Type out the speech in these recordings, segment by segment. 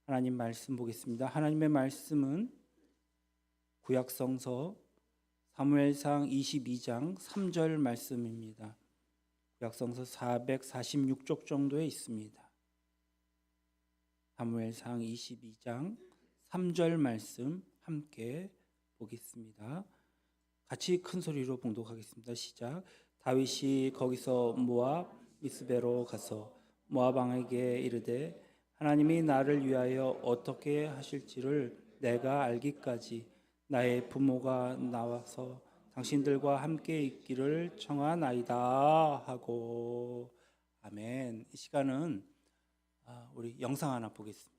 하나님 말씀 보겠습니다. 하나님의 말씀은 구약성서 사무엘상 22장 3절 말씀입니다. 구약성서 446쪽 정도에 있습니다. 사무엘상 22장 3절 말씀 함께 보겠습니다. 같이 큰 소리로 봉독하겠습니다. 시작. 다윗이 거기서 모압 미스베로 가서 모압 왕에게 이르되 하나님이 나를 위하여 어떻게 하실지를 내가 알기까지 나의 부모가 나와서 당신들과 함께 있기를 청하나이다 하고. 아멘. 이 시간은 우리 영상 하나 보겠습니다.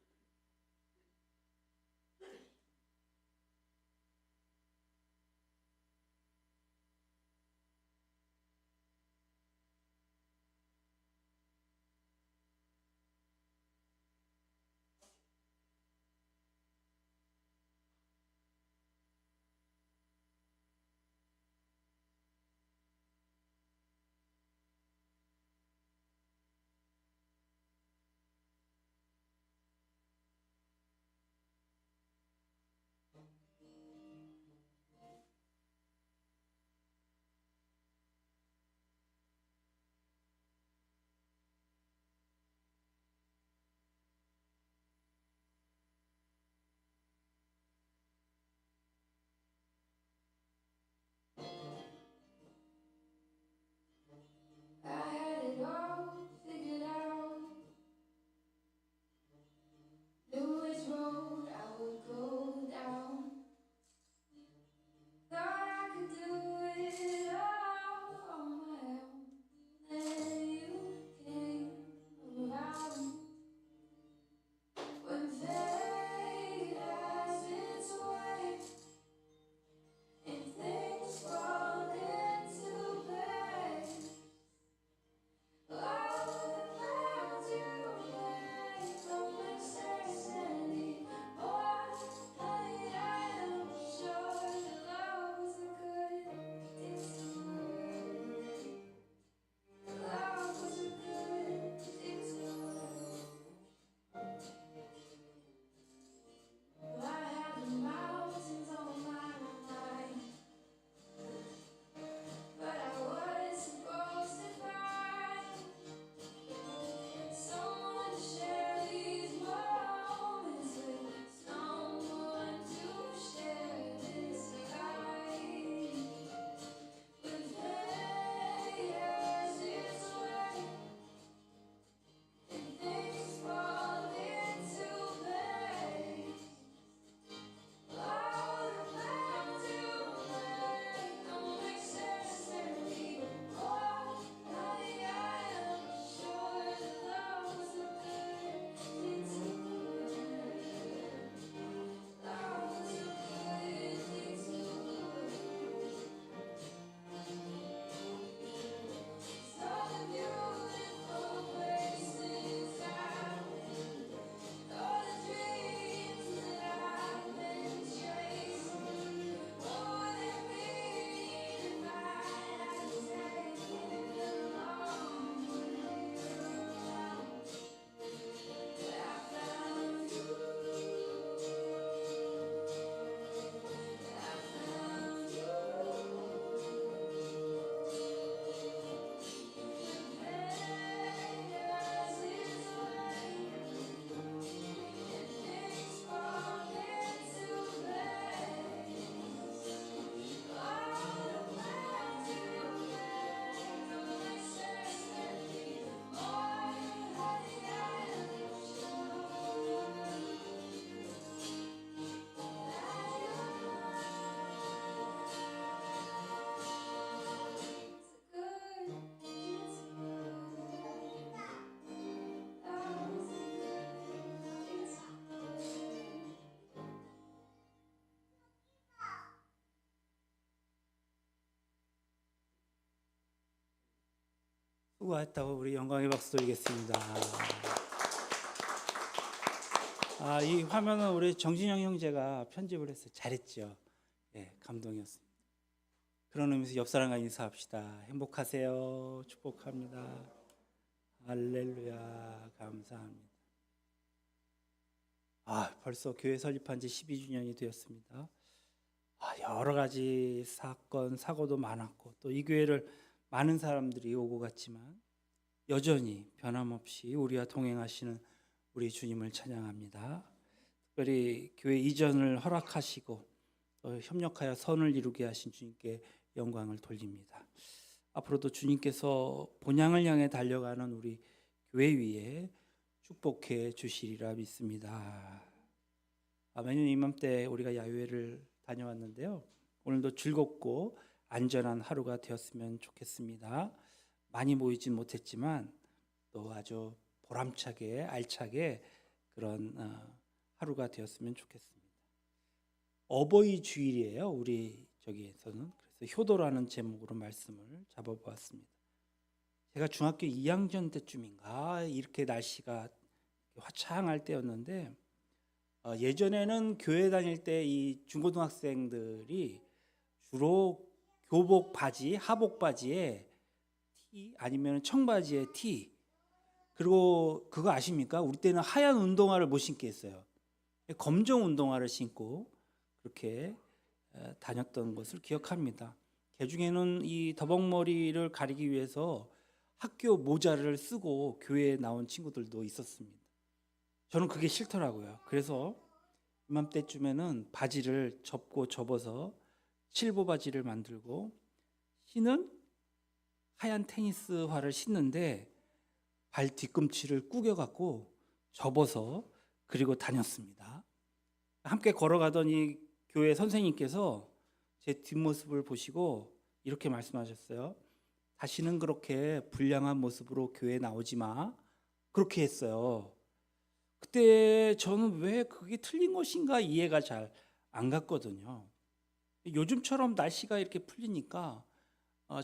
수고했다고 우리 영광의 박수 드리겠습니다. 이 화면은 우리 정진영 형제가 편집을 해서 잘했죠. 감동이었습니다. 그런 의미에서 옆 사람과 인사합시다. 행복하세요. 축복합니다. 할렐루야. 감사합니다. 벌써 교회 설립한 지 12주년이 되었습니다. 여러 가지 사건, 사고도 많았고 또 이 교회를 많은 사람들이 오고 갔지만 여전히 변함없이 우리와 동행하시는 우리 주님을 찬양합니다. 특별히 교회 이전을 허락하시고 또 협력하여 선을 이루게 하신 주님께 영광을 돌립니다. 앞으로도 주님께서 본향을 향해 달려가는 우리 교회 위에 축복해 주시리라 믿습니다. 매년 이맘때 우리가 야유회를 다녀왔는데요. 오늘도 즐겁고 안전한 하루가 되었으면 좋겠습니다. 많이 모이진 못했지만 또 아주 보람차게 알차게 그런 하루가 되었으면 좋겠습니다. 어버이 주일이에요. 우리 저기에서는. 그래서 효도라는 제목으로 말씀을 잡아보았습니다. 제가 중학교 2학년 때쯤인가 이렇게 날씨가 화창할 때였는데 예전에는 교회 다닐 때 이 중고등학생들이 주로 교복 바지, 하복 바지에 티 아니면 청바지에 티, 그리고 그거 아십니까? 우리 때는 하얀 운동화를 못 신게 했어요. 검정 운동화를 신고 그렇게 다녔던 것을 기억합니다. 개중에는 이 더벅머리를 가리기 위해서 학교 모자를 쓰고 교회에 나온 친구들도 있었습니다. 저는 그게 싫더라고요. 그래서 이맘때쯤에는 바지를 접어서 실버 바지를 만들고 신은 하얀 테니스화를 신는데 발 뒤꿈치를 구겨갖고 접어서 그리고 다녔습니다. 함께 걸어가던 이 교회 선생님께서 제 뒷모습을 보시고 이렇게 말씀하셨어요. 다시는 그렇게 불량한 모습으로 교회에 나오지 마. 그렇게 했어요. 그때 저는 왜 그게 틀린 것인가 이해가 잘 안 갔거든요. 요즘처럼 날씨가 이렇게 풀리니까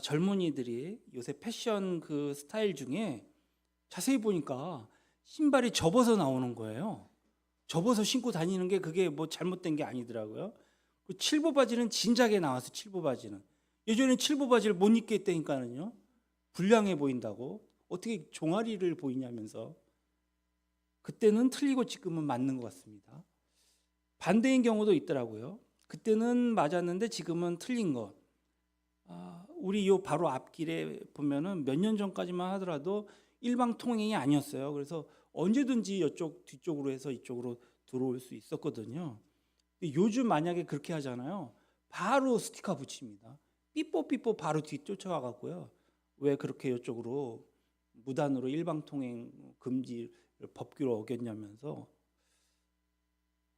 젊은이들이 요새 패션 그 스타일 중에 자세히 보니까 신발이 접어서 나오는 거예요. 접어서 신고 다니는 게 그게 뭐 잘못된 게 아니더라고요. 그 칠보 바지는 진작에 나와서 칠보 바지는 예전에 칠보 바지를 못 입게 했다니까는요. 불량해 보인다고 어떻게 종아리를 보이냐면서 그때는 틀리고 지금은 맞는 것 같습니다. 반대인 경우도 있더라고요. 그때는 맞았는데 지금은 틀린 것. 우리 요 바로 앞길에 보면은 몇 년 전까지만 하더라도 일방 통행이 아니었어요. 그래서 언제든지 이쪽 뒤쪽으로 해서 이쪽으로 들어올 수 있었거든요. 요즘 만약에 그렇게 하잖아요. 바로 스티커 붙입니다. 삐뽀 바로 뒤 쫓아와 갖고요. 왜 그렇게 이쪽으로 무단으로 일방 통행 금지 법규를 어겼냐면서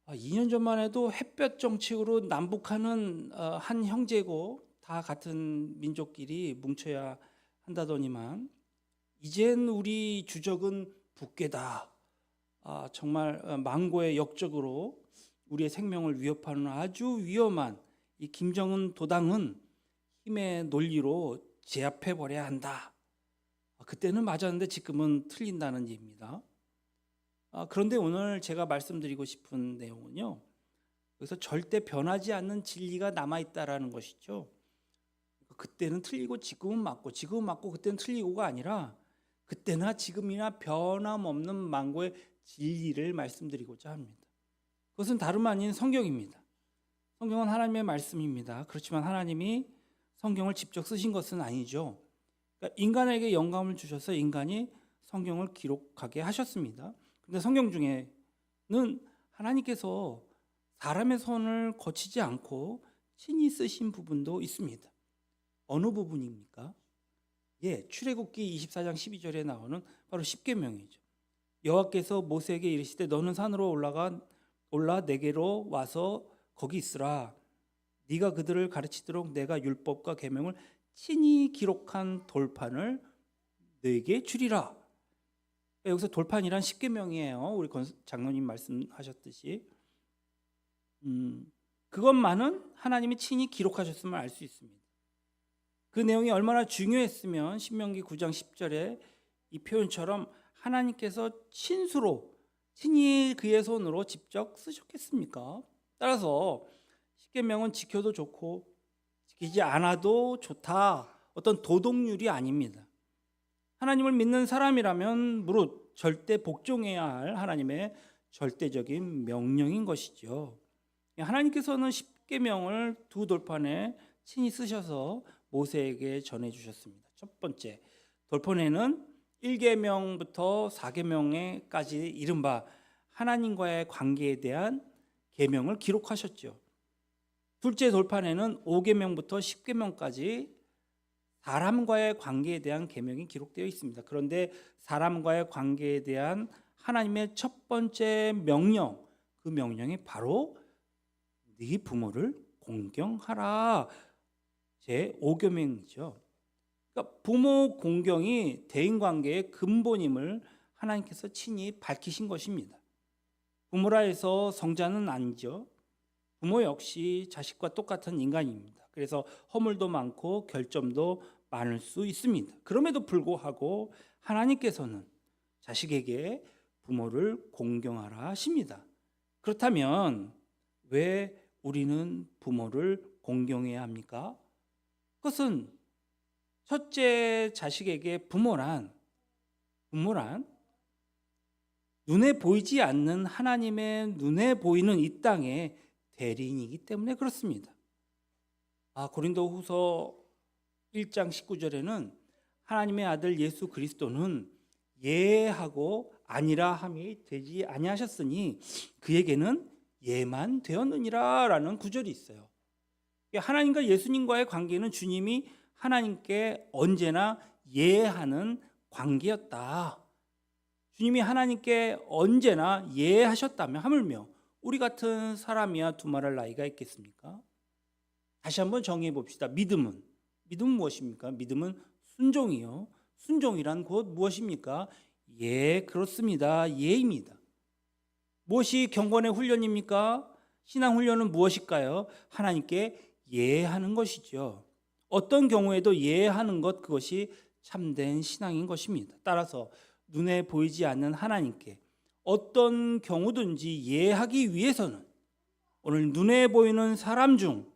2년 전만 해도 햇볕 정책으로 남북한은 한 형제고 다 같은 민족끼리 뭉쳐야 한다더니만 이젠 우리 주적은 북괴다. 정말 망고의 역적으로 우리의 생명을 위협하는 아주 위험한 이 김정은 도당은 힘의 논리로 제압해 버려야 한다. 그때는 맞았는데 지금은 틀린다는 얘기입니다. 그런데 오늘 제가 말씀드리고 싶은 내용은요. 여기서 절대 변하지 않는 진리가 남아있다라는 것이죠. 그때는 틀리고 지금은 맞고 그때는 틀리고가 아니라 그때나 지금이나 변함없는 망고의 진리를 말씀드리고자 합니다. 그것은 다름 아닌 성경입니다. 성경은 하나님의 말씀입니다. 그렇지만 하나님이 성경을 직접 쓰신 것은 아니죠. 그러니까 인간에게 영감을 주셔서 인간이 성경을 기록하게 하셨습니다. 근데 성경 중에는 하나님께서 사람의 손을 거치지 않고 친히 쓰신 부분도 있습니다. 어느 부분입니까? 출애굽기 24장 12절에 나오는 바로 십계명이죠. 여호와께서 모세에게 이르시되 너는 산으로 올라 내게로 와서 거기 있으라. 네가 그들을 가르치도록 내가 율법과 계명을 친히 기록한 돌판을 너에게 주리라. 여기서 돌판이란 십계명이에요. 우리 장로님 말씀하셨듯이 그것만은 하나님이 친히 기록하셨음을 알 수 있습니다. 그 내용이 얼마나 중요했으면 신명기 9장 10절에 이 표현처럼 하나님께서 친히 그의 손으로 직접 쓰셨겠습니까? 따라서 십계명은 지켜도 좋고 지키지 않아도 좋다. 어떤 도덕률이 아닙니다. 하나님을 믿는 사람이라면 무릇 절대 복종해야 할 하나님의 절대적인 명령인 것이죠. 하나님께서는 십계명을 두 돌판에 친히 쓰셔서 모세에게 전해 주셨습니다. 첫 번째 돌판에는 1계명부터 4계명에까지 이른바 하나님과의 관계에 대한 계명을 기록하셨죠. 둘째 돌판에는 5계명부터 10계명까지 사람과의 관계에 대한 계명이 기록되어 있습니다. 그런데 사람과의 관계에 대한 하나님의 첫 번째 명령, 그 명령이 바로 네 부모를 공경하라, 제 5계명이죠. 그러니까 부모 공경이 대인관계의 근본임을 하나님께서 친히 밝히신 것입니다. 부모라 해서 성자는 아니죠. 부모 역시 자식과 똑같은 인간입니다. 그래서 허물도 많고 결점도 많을 수 있습니다. 그럼에도 불구하고 하나님께서는 자식에게 부모를 공경하라 하십니다. 그렇다면 왜 우리는 부모를 공경해야 합니까? 그것은 첫째 자식에게 부모란 눈에 보이지 않는 하나님의 눈에 보이는 이 땅의 대리인이기 때문에 그렇습니다. 고린도후서 1장 19절에는 하나님의 아들 예수 그리스도는 예하고 아니라 함이 되지 아니하셨으니 그에게는 예만 되었느니라 라는 구절이 있어요. 하나님과 예수님과의 관계는 주님이 하나님께 언제나 예하는 관계였다. 주님이 하나님께 언제나 예하셨다면 하물며 우리 같은 사람이야 두말할 나이가 있겠습니까? 다시 한번 정의해 봅시다. 믿음은 무엇입니까? 믿음은 순종이요. 순종이란 곧 무엇입니까? 예, 그렇습니다. 예입니다. 무엇이 경건의 훈련입니까? 신앙 훈련은 무엇일까요? 하나님께 예하는 것이죠. 어떤 경우에도 예하는 것, 그것이 참된 신앙인 것입니다. 따라서 눈에 보이지 않는 하나님께 어떤 경우든지 예하기 위해서는 오늘 눈에 보이는 사람 중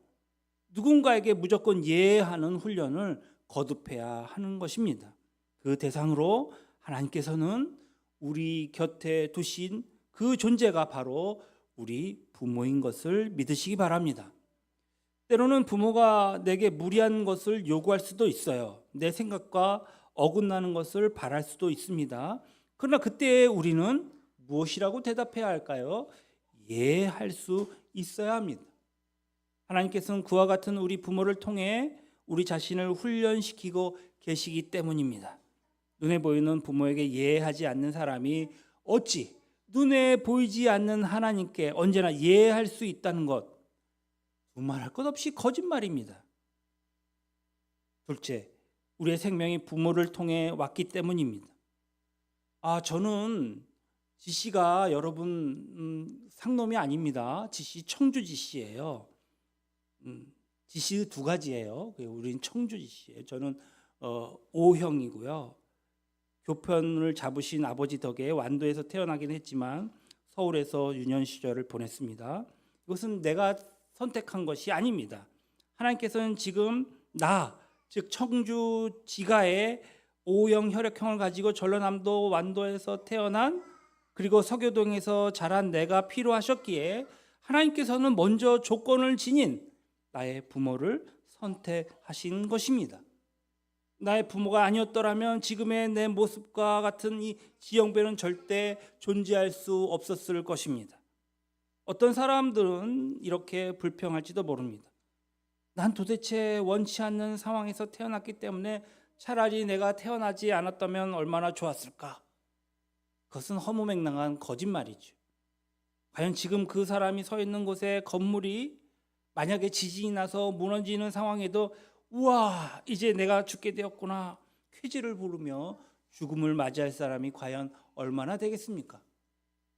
누군가에게 무조건 예하는 훈련을 거듭해야 하는 것입니다. 그 대상으로 하나님께서는 우리 곁에 두신 그 존재가 바로 우리 부모인 것을 믿으시기 바랍니다. 때로는 부모가 내게 무리한 것을 요구할 수도 있어요. 내 생각과 어긋나는 것을 바랄 수도 있습니다. 그러나 그때 우리는 무엇이라고 대답해야 할까요? 예할 수 있어야 합니다. 하나님께서는 그와 같은 우리 부모를 통해 우리 자신을 훈련시키고 계시기 때문입니다. 눈에 보이는 부모에게 예하지 않는 사람이 어찌 눈에 보이지 않는 하나님께 언제나 예할 수 있다는 것, 두말할 것 없이 거짓말입니다. 둘째, 우리의 생명이 부모를 통해 왔기 때문입니다. 저는 지씨가 여러분 상놈이 아닙니다. 지씨 청주 지씨예요. 지씨 두 가지예요. 우리는 청주 지씨예요. 저는 O형이고요. 교편을 잡으신 아버지 덕에 완도에서 태어나긴 했지만 서울에서 유년 시절을 보냈습니다. 이것은 내가 선택한 것이 아닙니다. 하나님께서는 지금 즉 청주 지가의 O형 혈액형을 가지고 전라남도 완도에서 태어난 그리고 서교동에서 자란 내가 필요하셨기에 하나님께서는 먼저 조건을 지닌 나의 부모를 선택하신 것입니다. 나의 부모가 아니었더라면 지금의 내 모습과 같은 이 지형배는 절대 존재할 수 없었을 것입니다. 어떤 사람들은 이렇게 불평할지도 모릅니다. 난 도대체 원치 않는 상황에서 태어났기 때문에 차라리 내가 태어나지 않았다면 얼마나 좋았을까? 그것은 허무맹랑한 거짓말이죠. 과연 지금 그 사람이 서 있는 곳에 건물이 만약에 지진이 나서 무너지는 상황에도 우와, 이제 내가 죽게 되었구나 쾌지를 부르며 죽음을 맞이할 사람이 과연 얼마나 되겠습니까?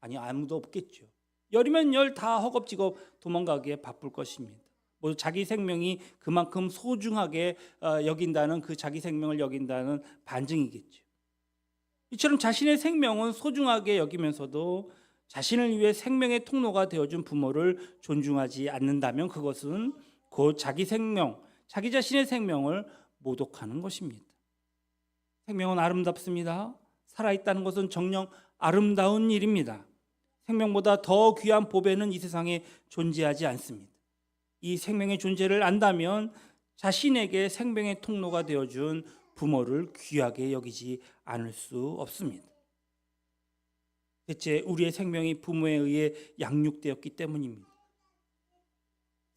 아니, 아무도 없겠죠. 열이면 열 다 허겁지겁 도망가기에 바쁠 것입니다. 모두 자기 생명이 그만큼 소중하게 여긴다는, 그 자기 생명을 여긴다는 반증이겠죠. 이처럼 자신의 생명은 소중하게 여기면서도 자신을 위해 생명의 통로가 되어준 부모를 존중하지 않는다면 그것은 곧 자기 자신의 생명을 모독하는 것입니다. 생명은 아름답습니다. 살아있다는 것은 정녕 아름다운 일입니다. 생명보다 더 귀한 보배는 이 세상에 존재하지 않습니다. 이 생명의 존재를 안다면 자신에게 생명의 통로가 되어준 부모를 귀하게 여기지 않을 수 없습니다. 대체 우리의 생명이 부모에 의해 양육되었기 때문입니다.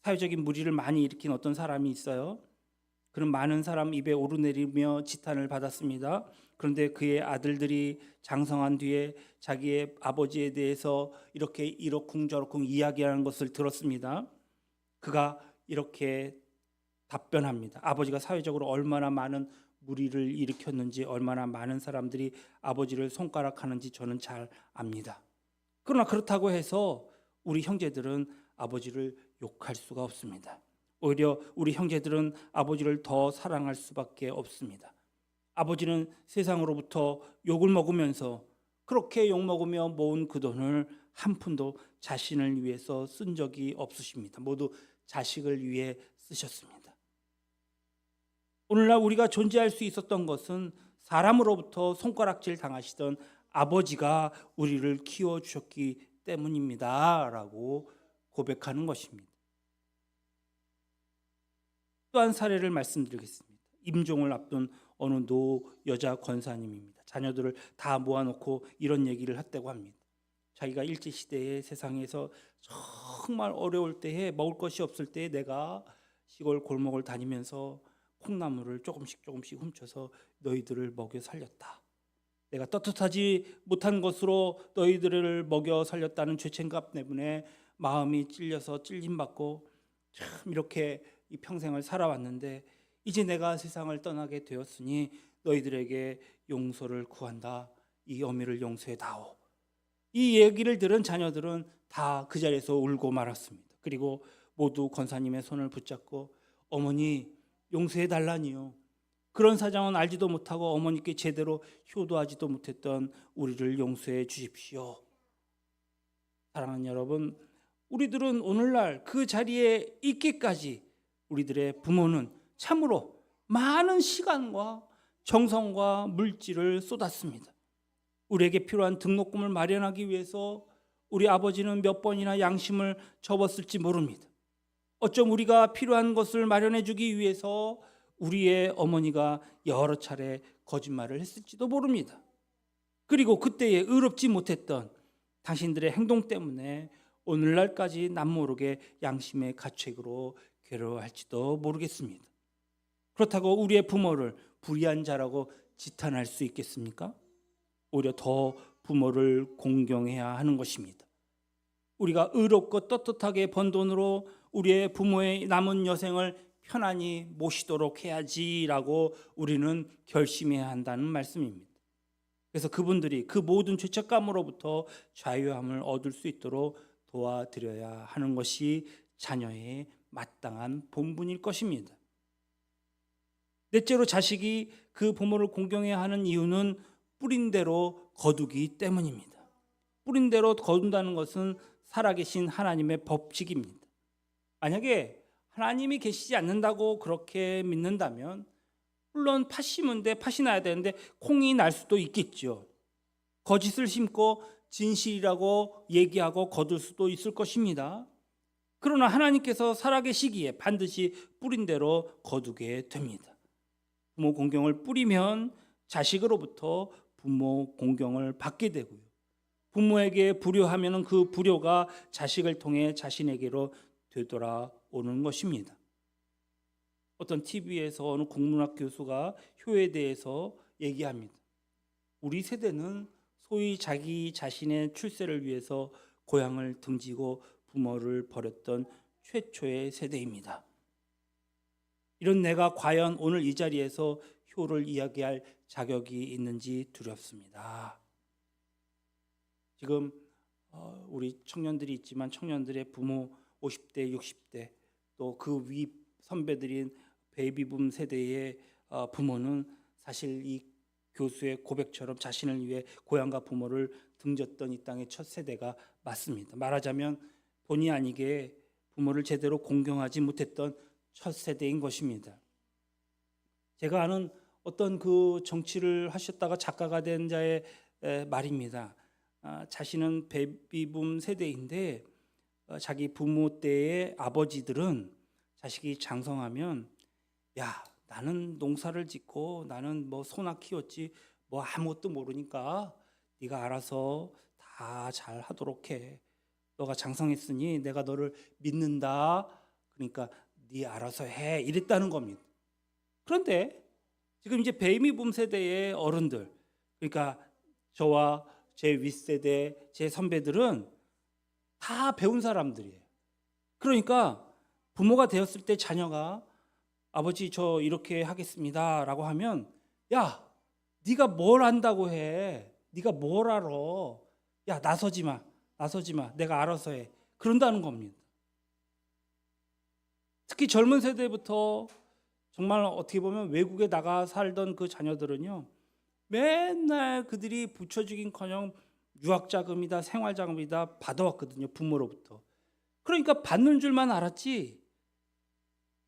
사회적인 물의를 많이 일으킨 어떤 사람이 있어요. 그는 많은 사람 입에 오르내리며 지탄을 받았습니다. 그런데 그의 아들들이 장성한 뒤에 자기의 아버지에 대해서 이렇게 이러쿵저러쿵 이야기하는 것을 들었습니다. 그가 이렇게 답변합니다. 아버지가 사회적으로 얼마나 많은 물의를 일으켰는지, 얼마나 많은 사람들이 아버지를 손가락하는지 저는 잘 압니다. 그러나 그렇다고 해서 우리 형제들은 아버지를 욕할 수가 없습니다. 오히려 우리 형제들은 아버지를 더 사랑할 수밖에 없습니다. 아버지는 세상으로부터 욕을 먹으면서 그렇게 욕먹으며 모은 그 돈을 한 푼도 자신을 위해서 쓴 적이 없으십니다. 모두 자식을 위해 쓰셨습니다. 오늘날 우리가 존재할 수 있었던 것은 사람으로부터 손가락질 당하시던 아버지가 우리를 키워주셨기 때문입니다 라고 고백하는 것입니다. 또 한 사례를 말씀드리겠습니다. 임종을 앞둔 어느 노 여자 권사님입니다. 자녀들을 다 모아놓고 이런 얘기를 했다고 합니다. 자기가 일제시대에 세상에서 정말 어려울 때에 먹을 것이 없을 때에 내가 시골 골목을 다니면서 콩나물을 조금씩 훔쳐서 너희들을 먹여 살렸다. 내가 떳떳하지 못한 것으로 너희들을 먹여 살렸다는 죄책감 때문에 마음이 찔려서 찔림받고 참 이렇게 이 평생을 살아왔는데 이제 내가 세상을 떠나게 되었으니 너희들에게 용서를 구한다. 이 어미를 용서해다오. 이 얘기를 들은 자녀들은 다 그 자리에서 울고 말았습니다. 그리고 모두 권사님의 손을 붙잡고 어머니 용서해달라니요. 그런 사정은 알지도 못하고 어머니께 제대로 효도하지도 못했던 우리를 용서해 주십시오. 사랑하는 여러분, 우리들은 오늘날 그 자리에 있기까지 우리들의 부모는 참으로 많은 시간과 정성과 물질을 쏟았습니다. 우리에게 필요한 등록금을 마련하기 위해서 우리 아버지는 몇 번이나 양심을 접었을지 모릅니다. 어쩜 우리가 필요한 것을 마련해 주기 위해서 우리의 어머니가 여러 차례 거짓말을 했을지도 모릅니다. 그리고 그때에 의롭지 못했던 당신들의 행동 때문에 오늘날까지 남모르게 양심의 가책으로 괴로워할지도 모르겠습니다. 그렇다고 우리의 부모를 불의한 자라고 지탄할 수 있겠습니까? 오히려 더 부모를 공경해야 하는 것입니다. 우리가 의롭고 떳떳하게 번 돈으로 우리의 부모의 남은 여생을 편안히 모시도록 해야지라고 우리는 결심해야 한다는 말씀입니다. 그래서 그분들이 그 모든 죄책감으로부터 자유함을 얻을 수 있도록 도와드려야 하는 것이 자녀의 마땅한 본분일 것입니다. 넷째로 자식이 그 부모를 공경해야 하는 이유는 뿌린 대로 거두기 때문입니다. 뿌린 대로 거둔다는 것은 살아계신 하나님의 법칙입니다. 만약에 하나님이 계시지 않는다고 그렇게 믿는다면 물론 팥 심은데 팥이 나야 되는데 콩이 날 수도 있겠죠. 거짓을 심고 진실이라고 얘기하고 거둘 수도 있을 것입니다. 그러나 하나님께서 살아계시기에 반드시 뿌린 대로 거두게 됩니다. 부모 공경을 뿌리면 자식으로부터 부모 공경을 받게 되고요. 부모에게 불효하면 그 불효가 자식을 통해 자신에게로 되돌아오는 것입니다. 어떤 TV에서 어느 국문학 교수가 효에 대해서 얘기합니다. 우리 세대는 소위 자기 자신의 출세를 위해서 고향을 등지고 부모를 버렸던 최초의 세대입니다. 이런 내가 과연 오늘 이 자리에서 효를 이야기할 자격이 있는지 두렵습니다. 지금 우리 청년들이 있지만 청년들의 부모 50대, 60대 또 그 위 선배들인 베이비붐 세대의 부모는 사실 이 교수의 고백처럼 자신을 위해 고향과 부모를 등졌던 이 땅의 첫 세대가 맞습니다. 말하자면 본의 아니게 부모를 제대로 공경하지 못했던 첫 세대인 것입니다. 제가 아는 어떤 그 정치를 하셨다가 작가가 된 자의 말입니다. 자신은 베이비붐 세대인데 자기 부모 때의 아버지들은 자식이 장성하면 야, 나는 농사를 짓고 나는 뭐 소나 키웠지 뭐 아무것도 모르니까 네가 알아서 다 잘하도록 해. 너가 장성했으니 내가 너를 믿는다. 그러니까 네 알아서 해. 이랬다는 겁니다. 그런데 지금 이제 베이비붐 세대의 어른들, 그러니까 저와 제 윗세대, 제 선배들은 다 배운 사람들이에요. 그러니까 부모가 되었을 때 자녀가 아버지 저 이렇게 하겠습니다라고 하면 야, 네가 뭘 안다고 해? 네가 뭘 알아? 야, 나서지 마. 나서지 마. 내가 알아서 해. 그런다는 겁니다. 특히 젊은 세대부터 정말 어떻게 보면 외국에 나가 살던 그 자녀들은요, 맨날 그들이 부처주긴커녕 유학자금이다 생활자금이다 받아왔거든요, 부모로부터. 그러니까 받는 줄만 알았지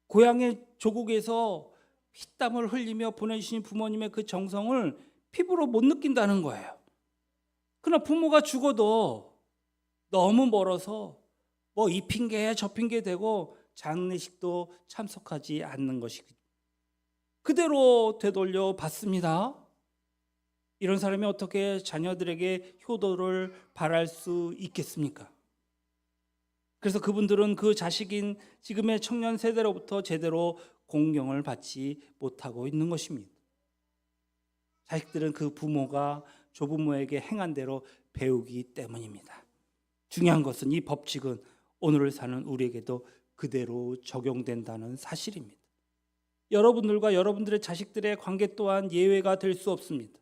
고향의 조국에서 피땀을 흘리며 보내주신 부모님의 그 정성을 피부로 못 느낀다는 거예요. 그러나 부모가 죽어도 너무 멀어서 뭐 이 핑계 저 핑계 대고 장례식도 참석하지 않는 것이 그대로 되돌려 받습니다. 이런 사람이 어떻게 자녀들에게 효도를 바랄 수 있겠습니까? 그래서 그분들은 그 자식인 지금의 청년 세대로부터 제대로 공경을 받지 못하고 있는 것입니다. 자식들은 그 부모가 조부모에게 행한 대로 배우기 때문입니다. 중요한 것은 이 법칙은 오늘을 사는 우리에게도 그대로 적용된다는 사실입니다. 여러분들과 여러분들의 자식들의 관계 또한 예외가 될 수 없습니다.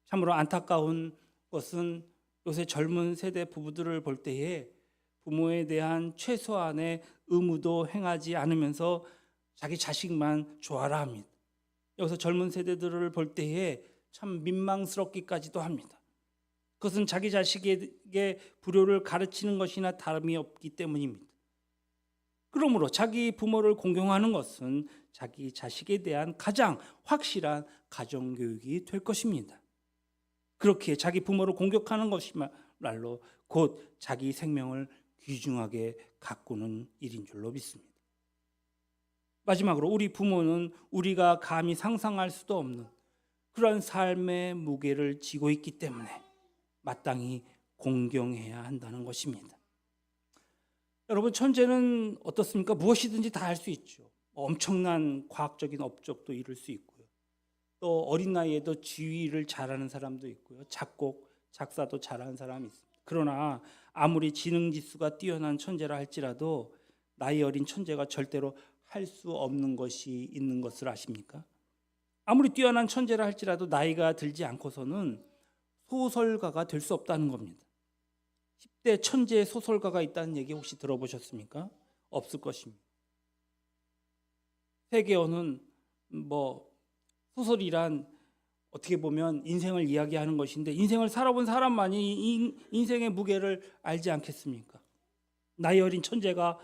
참으로 안타까운 것은 요새 젊은 세대 부부들을 볼 때에 부모에 대한 최소한의 의무도 행하지 않으면서 자기 자식만 좋아라 합니다. 여기서 젊은 세대들을 볼 때에 참 민망스럽기까지도 합니다. 그것은 자기 자식에게 불효를 가르치는 것이나 다름이 없기 때문입니다. 그러므로 자기 부모를 공경하는 것은 자기 자식에 대한 가장 확실한 가정교육이 될 것입니다. 그렇게 자기 부모를 공격하는 것이말로 곧 자기 생명을 귀중하게 가꾸는 일인 줄로 믿습니다. 마지막으로 우리 부모는 우리가 감히 상상할 수도 없는 그런 삶의 무게를 지고 있기 때문에 마땅히 공경해야 한다는 것입니다. 여러분, 천재는 어떻습니까? 무엇이든지 다 할 수 있죠. 엄청난 과학적인 업적도 이룰 수 있고요. 또 어린 나이에도 지휘를 잘하는 사람도 있고요. 작곡, 작사도 잘하는 사람이 있습니다. 그러나 아무리 지능 지수가 뛰어난 천재라 할지라도 나이 어린 천재가 절대로 할 수 없는 것이 있는 것을 아십니까? 아무리 뛰어난 천재라 할지라도 나이가 들지 않고서는 소설가가 될 수 없다는 겁니다. 10대 천재 소설가가 있다는 얘기 혹시 들어보셨습니까? 없을 것입니다. 세계어는 소설이란 어떻게 보면 인생을 이야기하는 것인데 인생을 살아본 사람만이 인생의 무게를 알지 않겠습니까? 나이 어린 천재가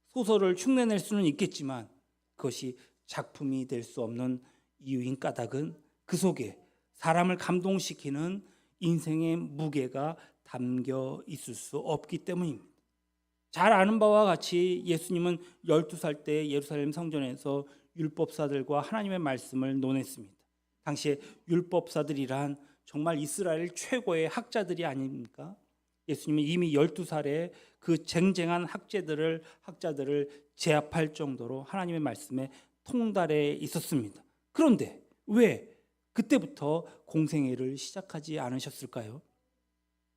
소설을 흉내낼 수는 있겠지만 그것이 작품이 될 수 없는 이유인 까닭은 그 속에 사람을 감동시키는 인생의 무게가 담겨 있을 수 없기 때문입니다. 잘 아는 바와 같이 예수님은 12살 때 예루살렘 성전에서 율법사들과 하나님의 말씀을 논했습니다. 당시에 율법사들이란 정말 이스라엘 최고의 학자들이 아닙니까? 예수님은 이미 12살에 그 쟁쟁한 학자들을 제압할 정도로 하나님의 말씀에 통달해 있었습니다. 그런데 왜 그때부터 공생애를 시작하지 않으셨을까요?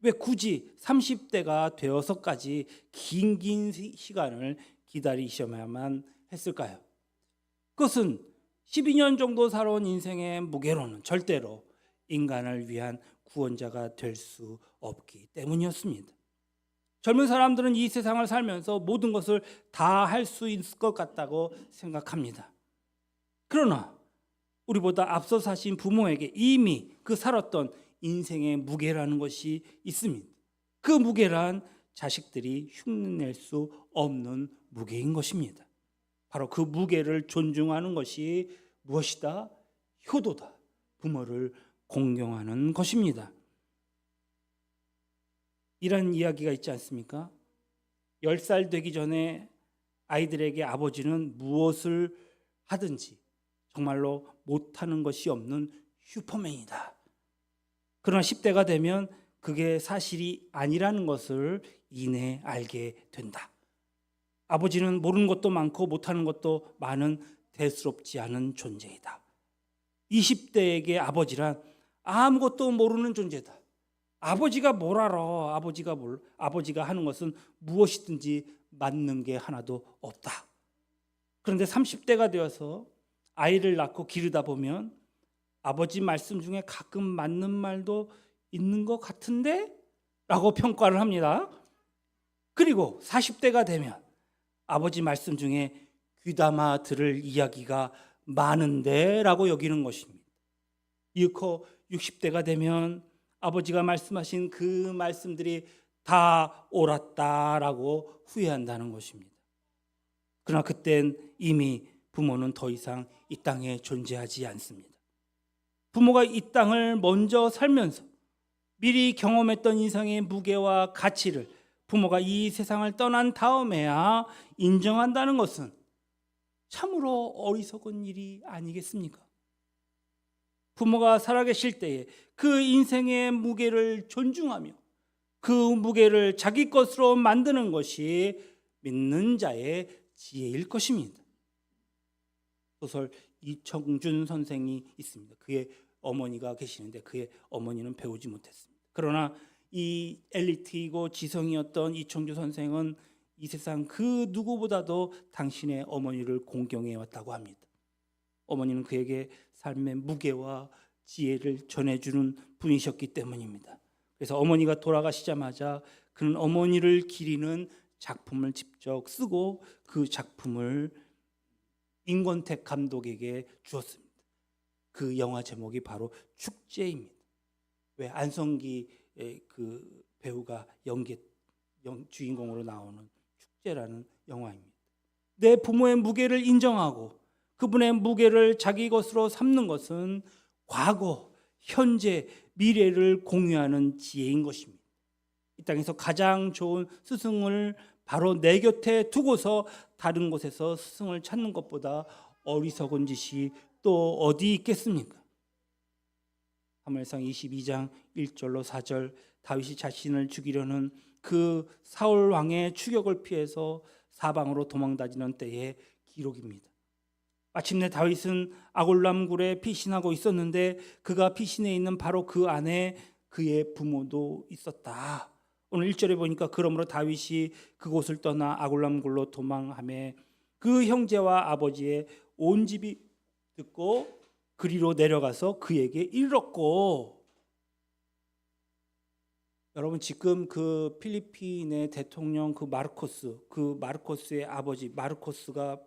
왜 굳이 30대가 되어서까지 긴 시간을 기다리셔야만 했을까요? 그것은 12년 정도 살아온 인생의 무게로는 절대로 인간을 위한 구원자가 될 수 없기 때문이었습니다. 젊은 사람들은 이 세상을 살면서 모든 것을 다 할 수 있을 것 같다고 생각합니다. 그러나 우리보다 앞서 사신 부모에게 이미 그 살았던 인생의 무게라는 것이 있습니다. 그 무게란 자식들이 흉내낼 수 없는 무게인 것입니다. 바로 그 무게를 존중하는 것이 무엇이다? 효도다. 부모를 공경하는 것입니다. 이런 이야기가 있지 않습니까? 10살 되기 전에 아이들에게 아버지는 무엇을 하든지 정말로 못하는 것이 없는 슈퍼맨이다. 그러나 10대가 되면 그게 사실이 아니라는 것을 이내 알게 된다. 아버지는 모르는 것도 많고 못하는 것도 많은 대수롭지 않은 존재이다. 20대에게 아버지란 아무것도 모르는 존재다. 아버지가 뭘 알아? 아버지가 하는 것은 무엇이든지 맞는 게 하나도 없다. 그런데 30대가 되어서 아이를 낳고 기르다 보면 아버지 말씀 중에 가끔 맞는 말도 있는 것 같은데? 라고 평가를 합니다. 그리고 40대가 되면 아버지 말씀 중에 귀담아 들을 이야기가 많은데? 라고 여기는 것입니다. 이윽고 60대가 되면 아버지가 말씀하신 그 말씀들이 다 옳았다라고 후회한다는 것입니다. 그러나 그땐 이미 부모는 더 이상 이 땅에 존재하지 않습니다. 부모가 이 땅을 먼저 살면서 미리 경험했던 인생의 무게와 가치를 부모가 이 세상을 떠난 다음에야 인정한다는 것은 참으로 어리석은 일이 아니겠습니까? 부모가 살아계실 때에 그 인생의 무게를 존중하며 그 무게를 자기 것으로 만드는 것이 믿는 자의 지혜일 것입니다. 소설 이청준 선생이 있습니다. 그의 어머니가 계시는데 그의 어머니는 배우지 못했습니다. 그러나 이 엘리트이고 지성이었던 이청준 선생은 이 세상 그 누구보다도 당신의 어머니를 공경해 왔다고 합니다. 어머니는 그에게 삶의 무게와 지혜를 전해주는 분이셨기 때문입니다. 그래서 어머니가 돌아가시자마자 그는 어머니를 기리는 작품을 직접 쓰고 그 작품을 임권택 감독에게 주었습니다. 그 영화 제목이 바로 축제입니다. 왜 안성기 그 배우가 주인공으로 나오는 축제라는 영화입니다. 내 부모의 무게를 인정하고 그분의 무게를 자기 것으로 삼는 것은 과거, 현재, 미래를 공유하는 지혜인 것입니다. 이 땅에서 가장 좋은 스승을 바로 내 곁에 두고서 다른 곳에서 스승을 찾는 것보다 어리석은 짓이 또 어디 있겠습니까? 사무엘상 22장 1절로 4절 다윗이 자신을 죽이려는 그 사울 왕의 추격을 피해서 사방으로 도망다니는 때의 기록입니다. 마침내 다윗은 아골람 굴에 피신하고 있었는데 그가 피신해 있는 바로 그 안에 그의 부모도 있었다. 오늘 1절에 보니까 그러므로 다윗이 그곳을 떠나 아골람 굴로 도망하매 그 형제와 아버지의 온 집이 듣고 그리로 내려가서 그에게 이르렀고. 여러분 지금 그 필리핀의 대통령 그 마르코스의 아버지 마르코스가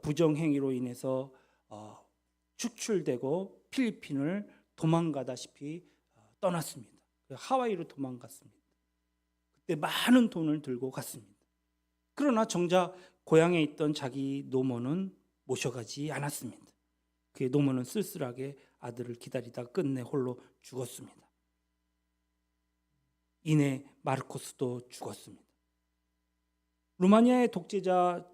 부정행위로 인해서 축출되고 필리핀을 도망가다시피 떠났습니다. 하와이로 도망갔습니다. 그때 많은 돈을 들고 갔습니다. 그러나 정작 고향에 있던 자기 노모는 모셔가지 않았습니다. 그의 노모는 쓸쓸하게 아들을 기다리다 끝내 홀로 죽었습니다. 이내 마르코스도 죽었습니다. 루마니아의 독재자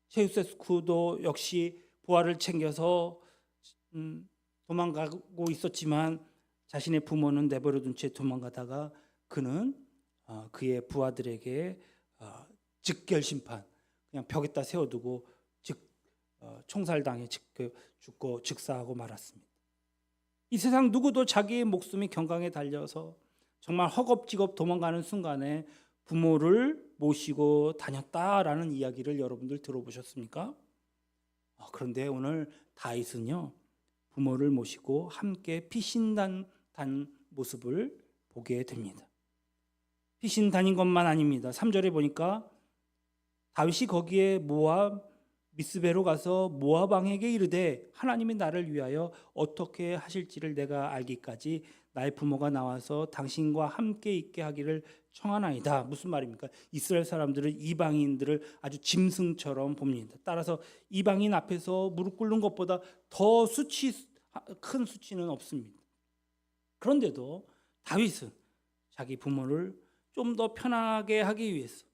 체우세스쿠도 역시 부하를 챙겨서 도망가고 있었지만 자신의 부모는 내버려둔 채 도망가다가 그는 그의 부하들에게 즉결 심판, 그냥 벽에다 세워두고 총살당해 죽고 즉사하고 말았습니다. 이 세상 누구도 자기의 목숨이 경강에 달려서 정말 허겁지겁 도망가는 순간에 부모를 모시고 다녔다라는 이야기를 여러분들 들어보셨습니까? 그런데 오늘 다윗은요, 부모를 모시고 함께 피신단 모습을 보게 됩니다. 피신 다닌 것만 아닙니다. 3절에 보니까 다윗이 거기에 모압 미스베로 가서 모압 왕에게 이르되 하나님이 나를 위하여 어떻게 하실지를 내가 알기까지 나의 부모가 나와서 당신과 함께 있게 하기를 청하나이다. 무슨 말입니까? 이스라엘 사람들은 이방인들을 아주 짐승처럼 봅니다. 따라서 이방인 앞에서 무릎 꿇는 것보다 더 큰 수치는 없습니다. 그런데도 다윗은 자기 부모를 좀 더 편하게 하기 위해서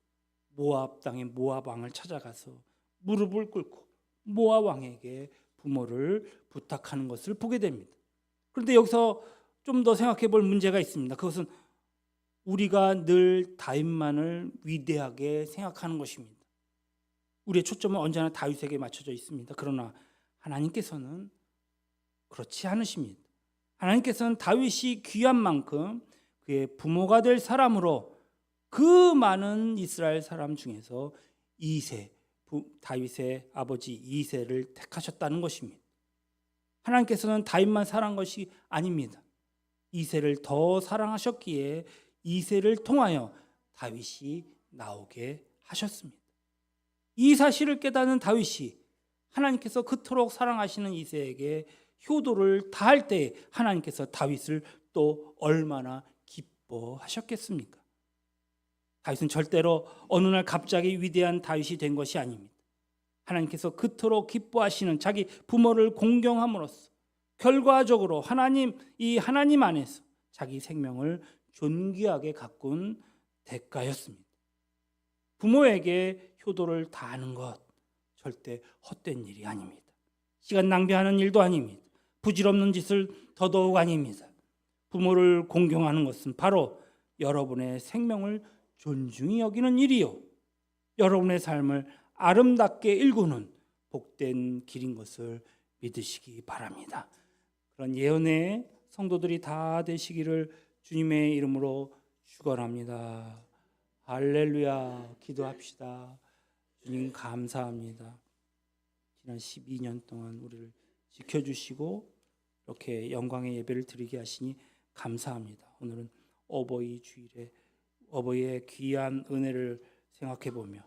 모압 땅의 모압 왕을 찾아가서 무릎을 꿇고 모압 왕에게 부모를 부탁하는 것을 보게 됩니다. 그런데 여기서 좀 더 생각해 볼 문제가 있습니다. 그것은 우리가 늘 다윗만을 위대하게 생각하는 것입니다. 우리의 초점은 언제나 다윗에게 맞춰져 있습니다. 그러나 하나님께서는 그렇지 않으십니다. 하나님께서는 다윗이 귀한 만큼 그의 부모가 될 사람으로 그 많은 이스라엘 사람 중에서 다윗의 아버지 이새를 택하셨다는 것입니다. 하나님께서는 다윗만 사랑한 것이 아닙니다. 이새를 더 사랑하셨기에 이새를 통하여 다윗이 나오게 하셨습니다. 이 사실을 깨닫는 다윗이 하나님께서 그토록 사랑하시는 이새에게 효도를 다할 때 하나님께서 다윗을 또 얼마나 기뻐하셨겠습니까? 다윗은 절대로 어느 날 갑자기 위대한 다윗이 된 것이 아닙니다. 하나님께서 그토록 기뻐하시는 자기 부모를 공경함으로써 결과적으로 하나님 안에서 자기 생명을 존귀하게 가꾼 대가였습니다. 부모에게 효도를 다하는 것 절대 헛된 일이 아닙니다. 시간 낭비하는 일도 아닙니다. 부질없는 짓을 더더욱 아닙니다. 부모를 공경하는 것은 바로 여러분의 생명을 존중히 여기는 일이요, 여러분의 삶을 아름답게 일구는 복된 길인 것을 믿으시기 바랍니다. 그런 예언의 성도들이 다 되시기를 주님의 이름으로 축원합니다. 할렐루야. 기도합시다. 주님 감사합니다. 지난 12년 동안 우리를 지켜주시고 이렇게 영광의 예배를 드리게 하시니 감사합니다. 오늘은 어버이 주일에 어버이의 귀한 은혜를 생각해 보며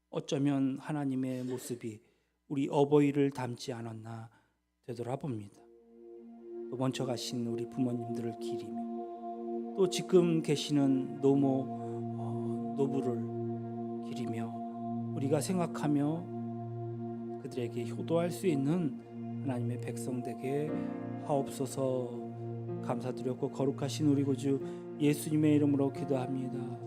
어쩌면 하나님의 모습이 우리 어버이를 닮지 않았나 되돌아봅니다. 또 먼저 가신 우리 부모님들을 기리며 또 지금 계시는 노부를 기리며 우리가 생각하며 그들에게 효도할 수 있는 하나님의 백성 되게 하옵소서. 감사드렸고 거룩하신 우리 구주 예수님의 이름으로 기도합니다.